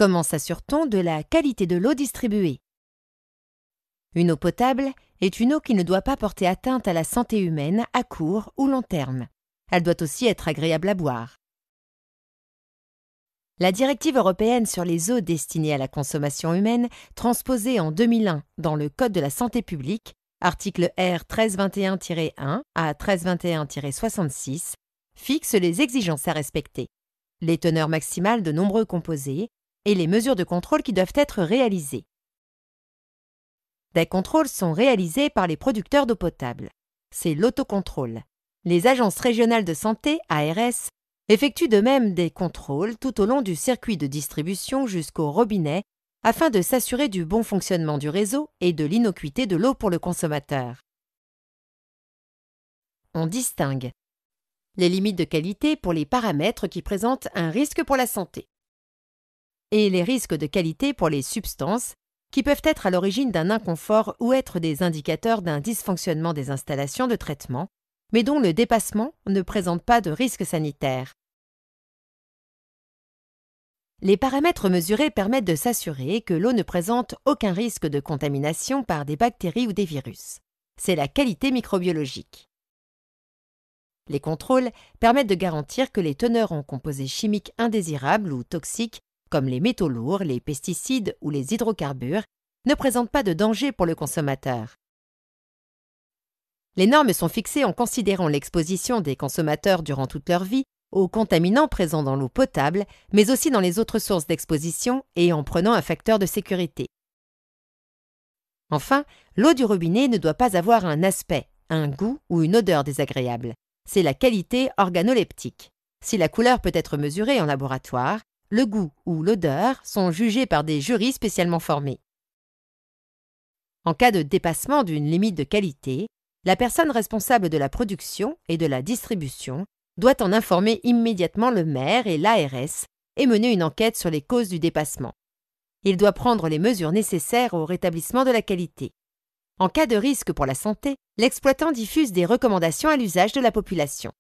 Comment s'assure-t-on de la qualité de l'eau distribuée? Une eau potable est une eau qui ne doit pas porter atteinte à la santé humaine à court ou long terme. Elle doit aussi être agréable à boire. La directive européenne sur les eaux destinées à la consommation humaine, transposée en 2001 dans le Code de la santé publique, article R 1321-1 à 1321-66, fixe les exigences à respecter, les teneurs maximales de nombreux composés et les mesures de contrôle qui doivent être réalisées. Des contrôles sont réalisés par les producteurs d'eau potable. C'est l'autocontrôle. Les agences régionales de santé, ARS, effectuent de même des contrôles tout au long du circuit de distribution jusqu'au robinet afin de s'assurer du bon fonctionnement du réseau et de l'innocuité de l'eau pour le consommateur. On distingue les limites de qualité pour les paramètres qui présentent un risque pour la santé et les risques de qualité pour les substances qui peuvent être à l'origine d'un inconfort ou être des indicateurs d'un dysfonctionnement des installations de traitement, mais dont le dépassement ne présente pas de risque sanitaire. Les paramètres mesurés permettent de s'assurer que l'eau ne présente aucun risque de contamination par des bactéries ou des virus. C'est la qualité microbiologique. Les contrôles permettent de garantir que les teneurs en composés chimiques indésirables ou toxiques, comme les métaux lourds, les pesticides ou les hydrocarbures, ne présentent pas de danger pour le consommateur. Les normes sont fixées en considérant l'exposition des consommateurs durant toute leur vie aux contaminants présents dans l'eau potable, mais aussi dans les autres sources d'exposition et en prenant un facteur de sécurité. Enfin, l'eau du robinet ne doit pas avoir un aspect, un goût ou une odeur désagréable. C'est la qualité organoleptique. Si la couleur peut être mesurée en laboratoire, le goût ou l'odeur sont jugés par des jurys spécialement formés. En cas de dépassement d'une limite de qualité, la personne responsable de la production et de la distribution doit en informer immédiatement le maire et l'ARS et mener une enquête sur les causes du dépassement. Il doit prendre les mesures nécessaires au rétablissement de la qualité. En cas de risque pour la santé, l'exploitant diffuse des recommandations à l'usage de la population.